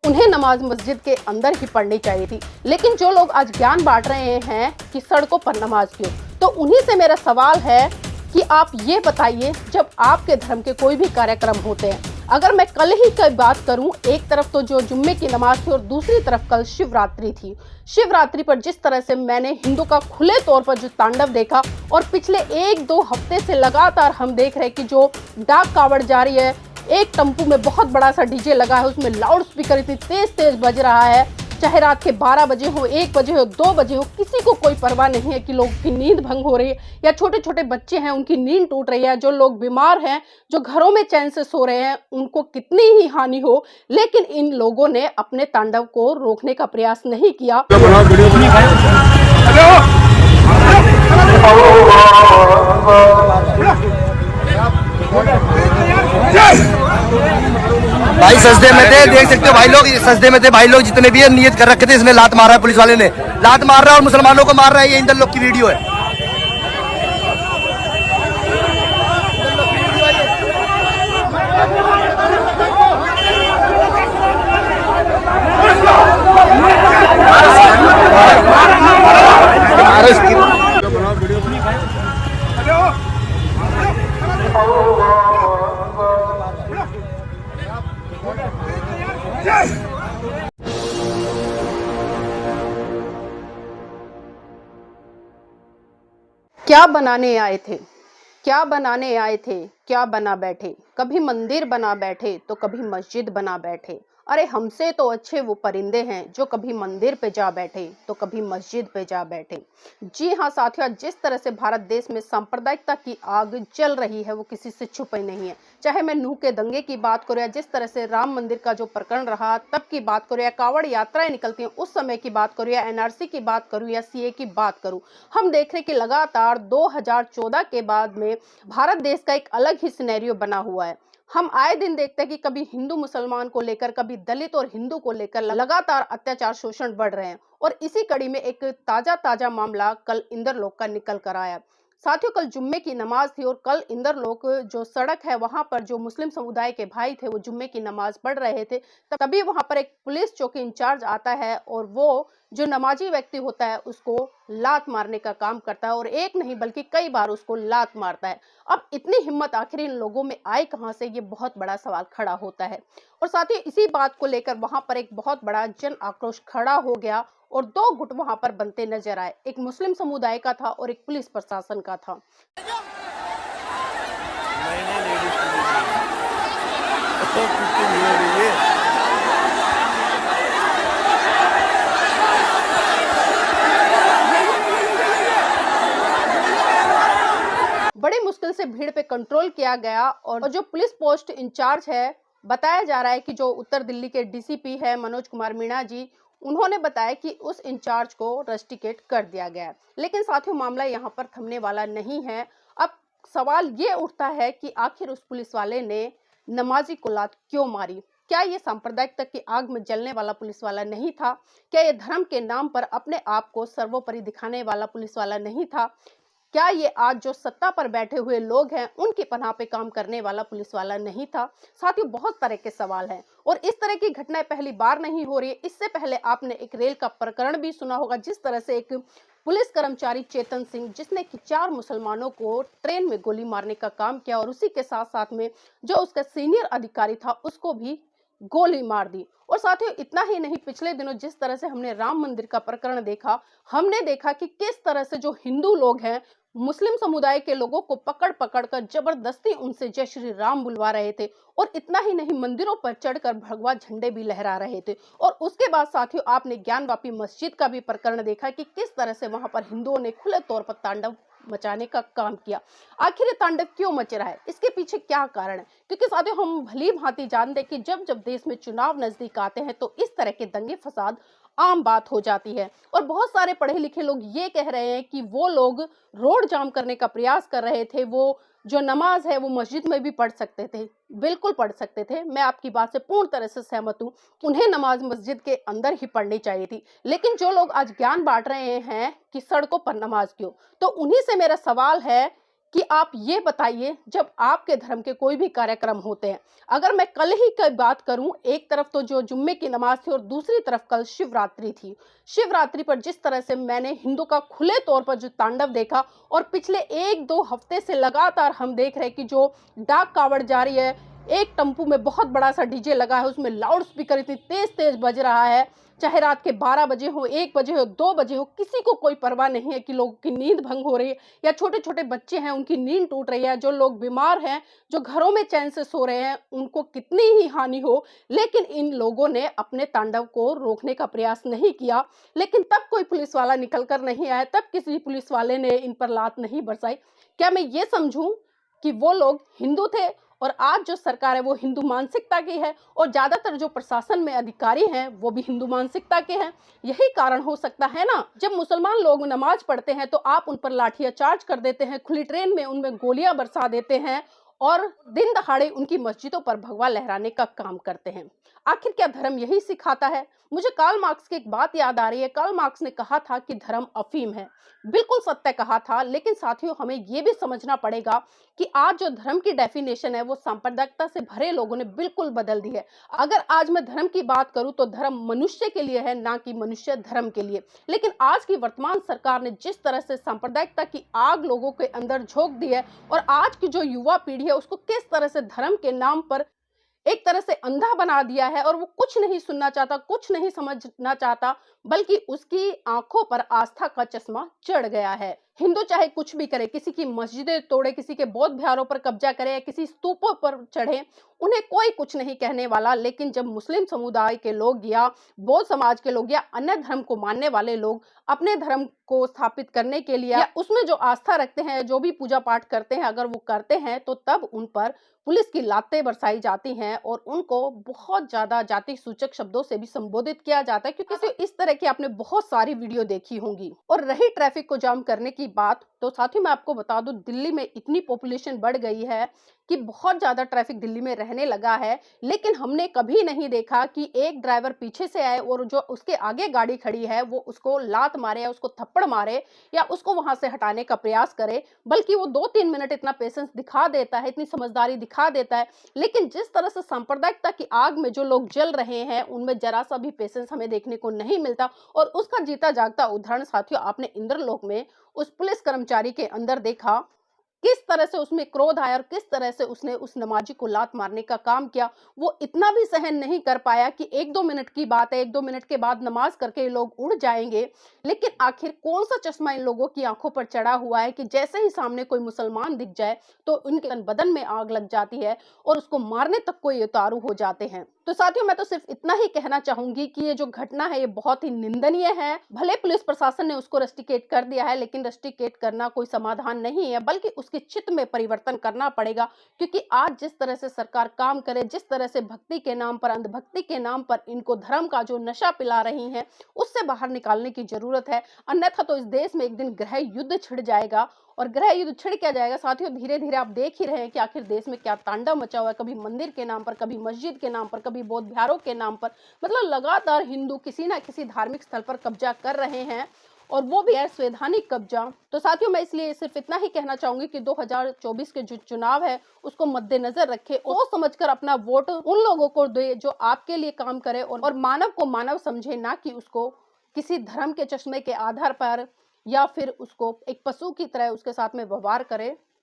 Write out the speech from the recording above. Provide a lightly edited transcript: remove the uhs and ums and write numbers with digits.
उन्हें नमाज मस्जिद के अंदर ही पढ़नी चाहिए थी। लेकिन जो लोग आज ज्ञान बांट रहे हैं कि सड़कों पर नमाज क्यों, तो उन्हीं से मेरा सवाल है कि आप ये बताइए, जब आपके धर्म के कोई भी कार्यक्रम होते हैं, अगर मैं कल ही की बात करूं, एक तरफ तो जो जुम्मे की नमाज थी और दूसरी तरफ कल शिवरात्रि थी। शिवरात्रि पर जिस तरह से मैंने हिंदू का खुले तौर पर जो तांडव देखा, और पिछले 1-2 हफ्ते से लगातार हम देख रहे हैं कि जो डाक कावड़ जा रही है, एक टम्पू में बहुत बड़ा सा डीजे लगा है, उसमें लाउड स्पीकर इतनी तेज बज रहा है, चाहे रात के 12 बजे हो, 1 बजे हो, 2 बजे हो, किसी को कोई परवाह नहीं है कि लोगों की नींद भंग हो रही है या छोटे छोटे बच्चे हैं उनकी नींद टूट रही है, जो लोग बीमार हैं, जो घरों में चैन से सो रहे हैं, उनको कितनी ही हानि हो, लेकिन इन लोगों ने अपने तांडव को रोकने का प्रयास नहीं किया। भाई सजदे में थे, देख सकते हो भाई लोग, सजदे में थे भाई लोग, जितने भी है नियत कर रखे थे, इसमें लात मार रहा है, पुलिस वाले ने लात मार रहा है और मुसलमानों को मार रहा है। ये इंदर लोग की वीडियो है। क्या बनाने आए थे, क्या बनाने आए थे, क्या बना बैठे, कभी मंदिर बना बैठे तो कभी मस्जिद बना बैठे। अरे हमसे तो अच्छे वो परिंदे हैं जो कभी मंदिर पे जा बैठे तो कभी मस्जिद पे जा बैठे। जी हाँ साथियों, जिस तरह से भारत देश में सांप्रदायिकता की आग जल रही है वो किसी से छुपी नहीं है। चाहे मैं नूह के दंगे की बात करूँ, या जिस तरह से राम मंदिर का जो प्रकरण रहा तब की बात करूँ, या कावड़ यात्राएं निकलती हैं उस समय की बात करूँ, या एनआरसी की बात करूँ, या सीए की बात करूँ, हम देख रहे हैं कि लगातार 2014 के बाद में भारत देश का एक अलग ही सिनेरियो बना हुआ है। हम आए दिन देखते हैं कि कभी हिंदू मुसलमान को लेकर, कभी दलित और हिंदू को लेकर लगातार अत्याचार शोषण बढ़ रहे हैं। और इसी कड़ी में एक ताजा मामला कल इंदरलोक का निकल कर आया। साथियों, कल जुम्मे की नमाज थी और कल इंदरलोक जो सड़क है वहां पर जो मुस्लिम समुदाय के भाई थे वो जुम्मे की नमाज पढ़ रहे थे। तभी वहां पर एक पुलिस चौकी इंचार्ज आता है और वो जो नमाजी व्यक्ति होता है उसको लात मारने का काम करता है, और एक नहीं बल्कि कई बार उसको लात मारता है। अब इतनी हिम्मत आखिर इन लोगों में आई कहां से, ये बहुत बड़ा सवाल खड़ा होता है। और साथ ही इसी बात को लेकर वहां पर एक बहुत बड़ा जन आक्रोश खड़ा हो गया और 2 गुट वहां पर बनते नजर आए। एक मुस्लिम समुदाय का था और एक पुलिस प्रशासन का था। बड़ी मुश्किल से भीड़ पे कंट्रोल किया गया, और जो पुलिस पोस्ट इंचार्ज है, बताया जा रहा है कि जो उत्तर दिल्ली के डीसीपी है मनोज कुमार मीणा जी, उन्होंने बताया कि उस इंचार्ज को रस्टिकेट कर दिया गया है। लेकिन साथियों, मामला यहाँ पर थमने वाला नहीं है। अब सवाल ये उठता है कि आखिर उस पुलिस वाले ने नमाजी को लात क्यों मारी? क्या ये सांप्रदायिकता की आग में जलने वाला पुलिस वाला नहीं था? क्या ये धर्म के नाम पर अपने आप को सर्वोपरि दिखाने वाला पुलिस वाला नहीं था? क्या ये आज जो सत्ता पर बैठे हुए लोग हैं उनकी पनाह पे काम करने वाला पुलिस वाला नहीं था? साथियों, बहुत तरह के सवाल हैं और इस तरह की घटनाएं पहली बार नहीं हो रही है। इससे पहले आपने एक रेल का प्रकरण भी सुना होगा, जिस तरह से एक पुलिस कर्मचारी चेतन सिंह, जिसने कि 4 मुसलमानों को ट्रेन में गोली मारने का काम किया, और उसी के साथ साथ में जो उसका सीनियर अधिकारी था उसको भी गोली मार दी। और साथियों, इतना ही नहीं, पिछले दिनों जिस तरह से हमने राम मंदिर का प्रकरण देखा, हमने देखा कि किस तरह से जो हिंदू लोग हैं मुस्लिम समुदाय के लोगों को पकड़ कर जबरदस्ती उनसे जय श्री राम बुलवा रहे थे, और इतना ही नहीं, मंदिरों पर चढ़कर भगवा झंडे भी लहरा रहे थे। और उसके बाद साथियों, आपने ज्ञानवापी मस्जिद का भी प्रकरण देखा कि किस तरह से वहां पर हिंदुओं ने खुले तौर पर तांडव मचाने का काम किया। आखिर ये तांडव क्यों मच रहा है, इसके पीछे क्या कारण है? क्योंकि साथियों, हम भली भांति जानते हैं कि जब जब देश में चुनाव नजदीक आते हैं तो इस तरह के दंगे फसाद आम बात हो जाती है। और बहुत सारे पढ़े लिखे लोग ये कह रहे हैं कि वो लोग रोड जाम करने का प्रयास कर रहे थे, वो जो नमाज है वो मस्जिद में भी पढ़ सकते थे, बिल्कुल पढ़ सकते थे। मैं आपकी बात से पूर्ण तरह से सहमत हूँ, उन्हें नमाज मस्जिद के अंदर ही पढ़नी चाहिए थी। लेकिन जो लोग आज ज्ञान बांट रहे हैं कि सड़कों पर नमाज क्यों, तो उन्हीं से मेरा सवाल है कि आप ये बताइए, जब आपके धर्म के कोई भी कार्यक्रम होते हैं, अगर मैं कल ही की बात करूं, एक तरफ तो जो जुम्मे की नमाज थी और दूसरी तरफ कल शिवरात्रि थी। शिवरात्रि पर जिस तरह से मैंने हिंदू का खुले तौर पर जो तांडव देखा, और पिछले 1-2 हफ्ते से लगातार हम देख रहे हैं कि जो डाक कावड़ जा रही है, एक टेम्पू में बहुत बड़ा सा डीजे लगा है, उसमें लाउड स्पीकर इतनी तेज तेज बज रहा है, चाहे रात के 12 बजे हो, 1 बजे हो, 2 बजे हो, किसी को कोई परवाह नहीं है कि लोगों की नींद भंग हो रही है या छोटे छोटे बच्चे हैं उनकी नींद टूट रही है, जो लोग बीमार हैं, जो घरों में चैन से सो रहे हैं, उनको कितनी ही हानि हो, लेकिन इन लोगों ने अपने तांडव को रोकने का प्रयास नहीं किया। लेकिन तब कोई पुलिस वाला निकल कर नहीं आया, तब किसी पुलिस वाले ने इन पर लात नहीं बरसाई। क्या मैं ये समझूं कि वो लोग हिंदू थे और आज जो सरकार है वो हिंदू मानसिकता की है, और ज्यादातर जो प्रशासन में अधिकारी हैं वो भी हिंदू मानसिकता के हैं? यही कारण हो सकता है ना। जब मुसलमान लोग नमाज पढ़ते हैं तो आप उन पर लाठियां चार्ज कर देते हैं, खुली ट्रेन में उनमें गोलियां बरसा देते हैं और दिन दहाड़े उनकी मस्जिदों पर भगवा लहराने का काम करते हैं। आखिर क्या धर्म यही सिखाता है? मुझे कार्ल मार्क्स की एक बात याद आ रही है। कार्ल मार्क्स ने कहा था कि धर्म अफीम है। बिल्कुल सत्य कहा था, लेकिन साथियों हमें यह भी समझना पड़ेगा कि आज जो धर्म की डेफिनेशन है वो सांप्रदायिकता से भरे लोगों ने बिल्कुल बदल दी है। अगर आज मैं धर्म की बात करूं तो धर्म मनुष्य के लिए है, ना कि मनुष्य धर्म के लिए। लेकिन आज की वर्तमान सरकार ने जिस तरह से सांप्रदायिकता की आग लोगों के अंदर झोंक दी है, और आज की जो युवा पीढ़ी है उसको किस तरह से धर्म के नाम पर एक तरह से अंधा बना दिया है, और वो कुछ नहीं सुनना चाहता, कुछ नहीं समझना चाहता, बल्कि उसकी आंखों पर आस्था का चश्मा चढ़ गया है। हिंदू चाहे कुछ भी करे, किसी की मस्जिदें तोड़े, किसी के बौद्ध विहारों पर कब्जा करे या किसी स्तूपों पर चढ़े, उन्हें कोई कुछ नहीं कहने वाला। लेकिन जब मुस्लिम समुदाय के लोग या बौद्ध समाज के लोग या अन्य धर्म को मानने वाले लोग अपने धर्म को स्थापित करने के लिए या उसमें जो आस्था रखते हैं, जो भी पूजा पाठ करते हैं, अगर वो करते हैं तो तब उन पर पुलिस की लातें बरसाई जाती हैं और उनको बहुत ज्यादा जाति सूचक शब्दों से भी संबोधित किया जाता है, क्योंकि इस तरह की आपने बहुत सारी वीडियो देखी होंगी। और रही ट्रैफिक को जाम करने की बात, तो साथ ही मैं आपको बता दूं, दिल्ली में इतनी पॉपुलेशन बढ़ गई है कि बहुत ज्यादा ट्रैफिक दिल्ली में रहने लगा है, लेकिन हमने कभी नहीं देखा कि एक ड्राइवर पीछे से आए और जो उसके आगे गाड़ी खड़ी है वो उसको लात मारे या उसको थप्पड़ मारे या उसको वहां से हटाने का प्रयास करे, बल्कि वो 2-3 मिनट इतना पेशेंस दिखा देता है, इतनी समझदारी दिखा देता है। लेकिन जिस तरह से सांप्रदायिकता की आग में जो लोग जल रहे हैं उनमें जरा सा भी पेशेंस हमें देखने को नहीं मिलता। और उसका जीता जागता उदाहरण साथियों आपने इंद्रलोक में उस पुलिस कर्मचारी के अंदर देखा, किस तरह से उसमें क्रोध आया और किस तरह से उसने उस नमाजी को लात मारने का काम किया। वो इतना भी सहन नहीं कर पाया कि 1-2 मिनट की बात है, 1-2 मिनट के बाद नमाज करके ये लोग उड़ जाएंगे। लेकिन आखिर कौन सा चश्मा इन लोगों की आंखों पर चढ़ा हुआ है कि जैसे ही सामने कोई मुसलमान दिख जाए तो उनके बदन में आग लग जाती है और उसको मारने तक को ये उतारू हो जाते हैं। तो साथियों मैं तो सिर्फ इतना ही कहना चाहूंगी कि ये जो घटना है ये बहुत ही निंदनीय है। भले पुलिस प्रशासन ने उसको रस्टिकेट कर दिया है, लेकिन रस्टिकेट करना कोई समाधान नहीं है, बल्कि उसके चित्त में परिवर्तन करना पड़ेगा। क्योंकि आज जिस तरह से सरकार काम करे, जिस तरह से भक्ति के नाम पर, अंधभक्ति के नाम पर इनको धर्म का जो नशा पिला रही है, उससे बाहर निकालने की जरूरत है। अन्यथा तो इस देश में एक दिन गृह युद्ध छिड़ जाएगा। और गृह युद्ध छिड़ क्या जाएगा साथियों, धीरे धीरे आप देख ही रहे हैं कि आखिर देश में क्या तांडव मचा हुआ है। कभी मंदिर के नाम पर, कभी मस्जिद के नाम पर, कभी बौद्ध विहारों के नाम पर, मतलब लगातार हिंदू किसी ना किसी धार्मिक स्थल पर कब्जा कर रहे हैं, और वो भी है संवैधानिक कब्जा। तो साथियों मैं इसलिए सिर्फ इतना ही कहना चाहूंगी कि 2024 के जो चुनाव है उसको मद्देनजर रखे और सोच समझकर अपना वोट उन लोगों को दे जो आपके लिए काम करे और मानव को मानव समझे, ना कि उसको किसी धर्म के चश्मे के आधार पर या फिर उसको एक पशु की तरह उसके साथ में व्यवहार करे।